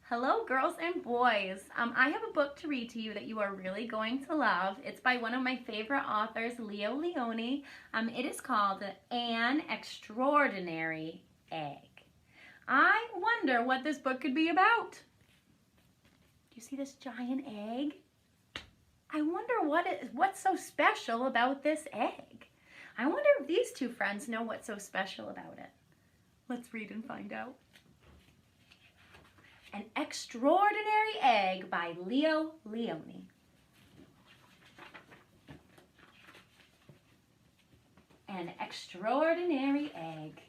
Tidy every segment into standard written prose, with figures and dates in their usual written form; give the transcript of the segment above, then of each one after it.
Hello, girls and boys. I have a book to read to you that you are really going to love. It's by one of my favorite authors, Lionni. It is called An Extraordinary Egg. I wonder what this book could be about. Do you see this giant egg? I wonder what's so special about this egg. I wonder if these two friends know what's so special about it. Let's read and find out. An Extraordinary Egg by Lionni. An extraordinary egg.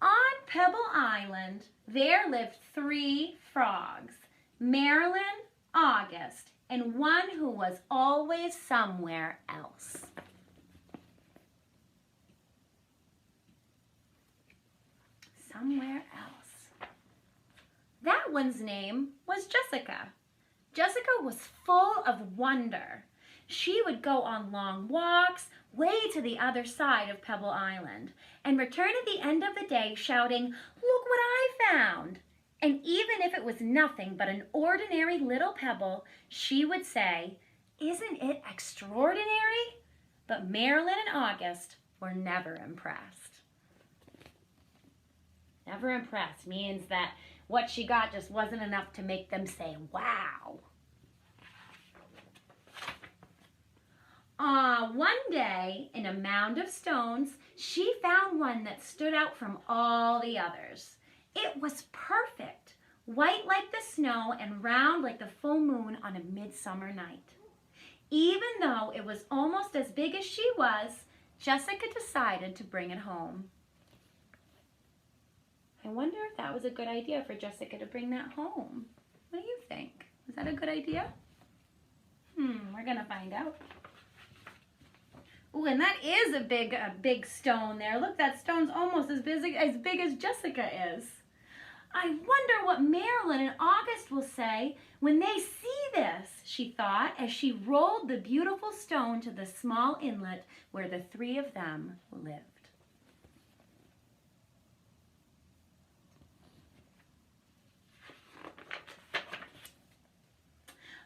On Pebble Island, there lived 3 frogs, Marilyn, August, and one who was always somewhere else. Somewhere else. That one's name was Jessica. Jessica was full of wonder. She would go on long walks way to the other side of Pebble Island and return at the end of the day shouting, "Look what I found!" And even if it was nothing but an ordinary little pebble, she would say, "Isn't it extraordinary?" But Marilyn and August were never impressed. Never impressed means that what she got just wasn't enough to make them say, "Wow." One day, in a mound of stones, she found one that stood out from all the others. It was perfect, white like the snow and round like the full moon on a midsummer night. Even though it was almost as big as she was, Jessica decided to bring it home. I wonder if that was a good idea for Jessica to bring that home. What do you think? Was that a good idea? We're gonna find out. Ooh, and that is a big stone there. Look, that stone's almost as big as Jessica is. I wonder what Marilyn and August will say when they see this, she thought, as she rolled the beautiful stone to the small inlet where the 3 of them lived.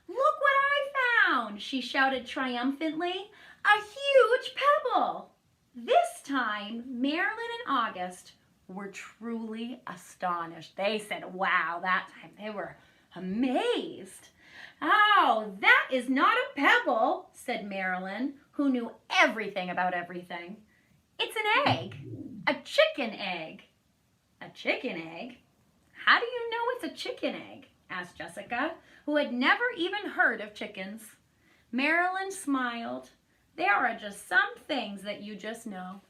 "Look what I found!" she shouted triumphantly. "A huge pebble!" This time, Marilyn and August were truly astonished. They said, "Wow," that time. They were amazed. "Oh, that is not a pebble," said Marilyn, who knew everything about everything. "It's an egg, a chicken egg." "A chicken egg? How do you know it's a chicken egg?" asked Jessica, who had never even heard of chickens. Marilyn smiled. "There are just some things that you just know."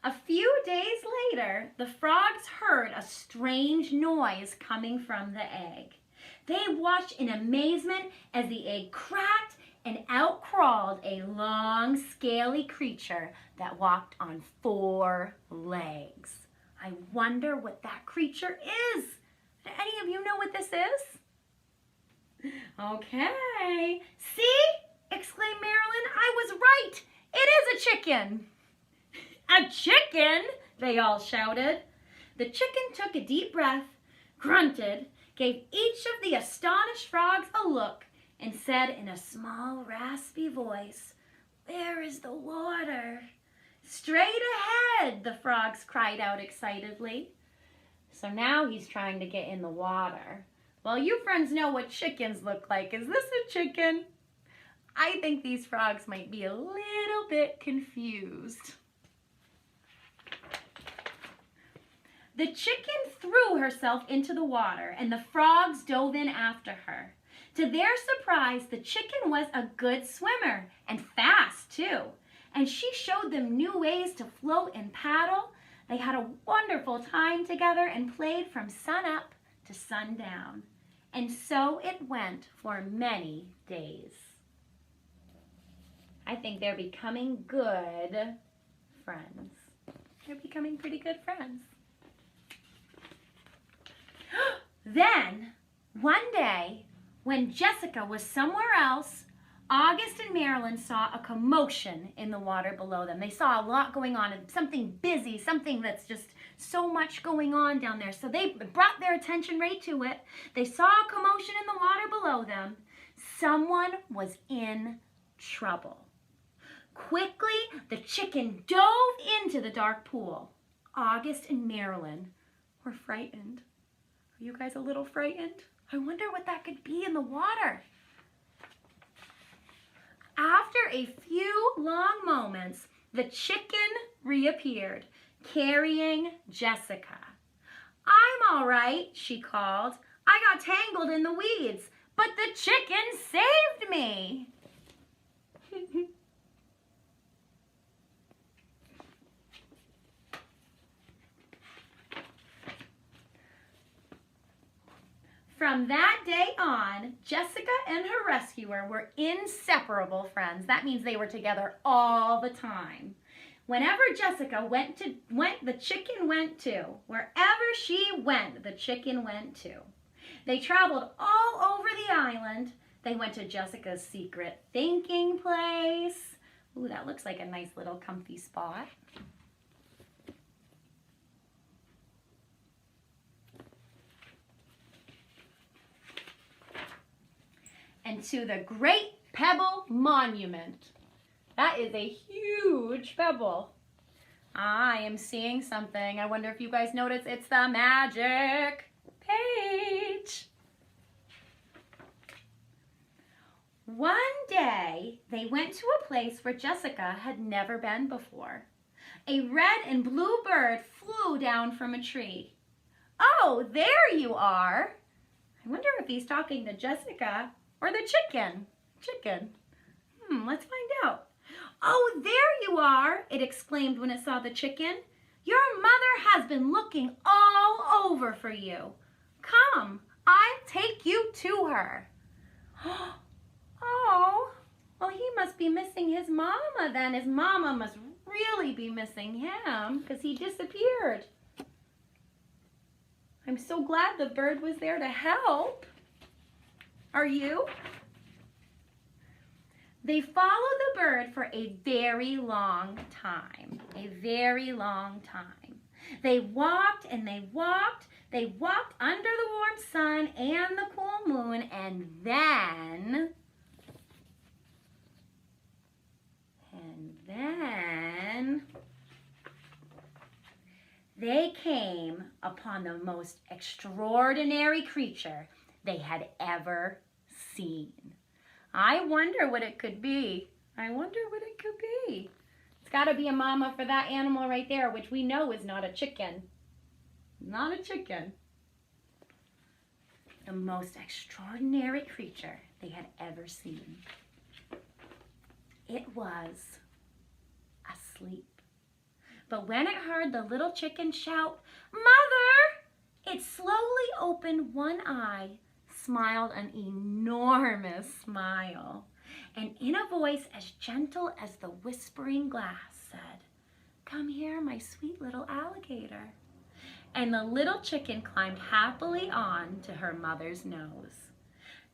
A few days later, the frogs heard a strange noise coming from the egg. They watched in amazement as the egg cracked and out crawled a long, scaly creature that walked on 4 legs. I wonder what that creature is. Do any of you know what this is? Okay. "See?" exclaimed Marilyn. "I was right. It is a chicken." "A chicken?" they all shouted. The chicken took a deep breath, grunted, gave each of the astonished frogs a look, and said in a small, raspy voice, "Where is the water?" "Straight ahead," the frogs cried out excitedly. So now he's trying to get in the water. Well, you friends know what chickens look like. Is this a chicken? I think these frogs might be a little bit confused. The chicken threw herself into the water, and the frogs dove in after her. To their surprise, the chicken was a good swimmer, and fast too. And she showed them new ways to float and paddle. They had a wonderful time together and played from sun up to sundown. And so it went for many days. I think they're becoming good friends. They're becoming pretty good friends. Then, one day, when Jessica was somewhere else, August and Marilyn saw a commotion in the water below them. They saw a lot going on, something busy, something that's just so much going on down there. So they brought their attention right to it. They saw a commotion in the water below them. Someone was in trouble. Quickly, the chicken dove into the dark pool. August and Marilyn were frightened. Are you guys a little frightened? I wonder what that could be in the water. After a few long moments, the chicken reappeared, carrying Jessica. "I'm all right," she called. "I got tangled in the weeds, but the chicken saved me." From that day on, Jessica and her rescuer were inseparable friends. That means they were together all the time. Whenever Jessica went, the chicken went too. Wherever she went, the chicken went too. They traveled all over the island. They went to Jessica's secret thinking place. Ooh, that looks like a nice little comfy spot. And to the Great Pebble Monument. That is a huge pebble. I am seeing something. I wonder if you guys notice it's the magic page. One day, they went to a place where Jessica had never been before. A red and blue bird flew down from a tree. "Oh, there you are." I wonder if he's talking to Jessica or the chicken. Let's find out. "Oh, there you are," it exclaimed when it saw the chicken. "Your mother has been looking all over for you. Come, I'll take you to her." Oh, well, he must be missing his mama then. His mama must really be missing him because he disappeared. I'm so glad the bird was there to help. Are you? They followed the bird for a very long time. A very long time. They walked and they walked. They walked under the warm sun and the cool moon, and then they came upon the most extraordinary creature they had ever seen. I wonder what it could be. I wonder what it could be. It's got to be a mama for that animal right there, which we know is not a chicken. Not a chicken. The most extraordinary creature they had ever seen. It was asleep. But when it heard the little chicken shout, "Mother!" it slowly opened one eye, smiled an enormous smile, and in a voice as gentle as the whispering glass said, "Come here, my sweet little alligator." And the little chicken climbed happily on to her mother's nose.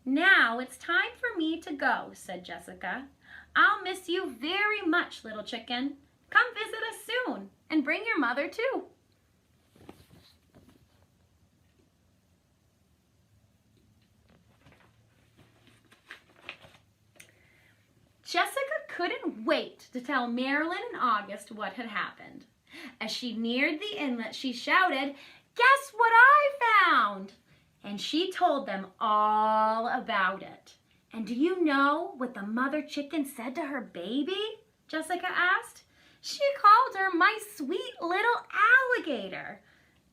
"Now it's time for me to go," said Jessica. "I'll miss you very much, little chicken. Come visit us soon and bring your mother too." Jessica couldn't wait to tell Marilyn and August what had happened. As she neared the inlet, she shouted, "Guess what I found?" And she told them all about it. And do you know what the mother chicken said to her baby? Jessica asked. She called her "my sweet little alligator."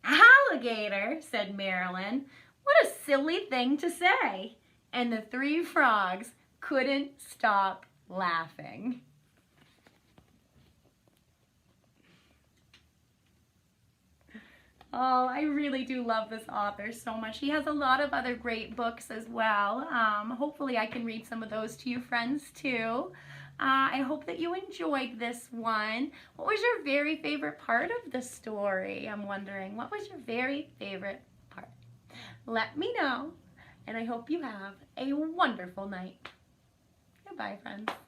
"Alligator," said Marilyn. "What a silly thing to say." And the three frogs couldn't stop laughing. Oh, I really do love this author so much. He has a lot of other great books as well. Hopefully I can read some of those to you friends too. I hope that you enjoyed this one. What was your very favorite part of the story? I'm wondering, what was your very favorite part? Let me know, and I hope you have a wonderful night. Goodbye, friends.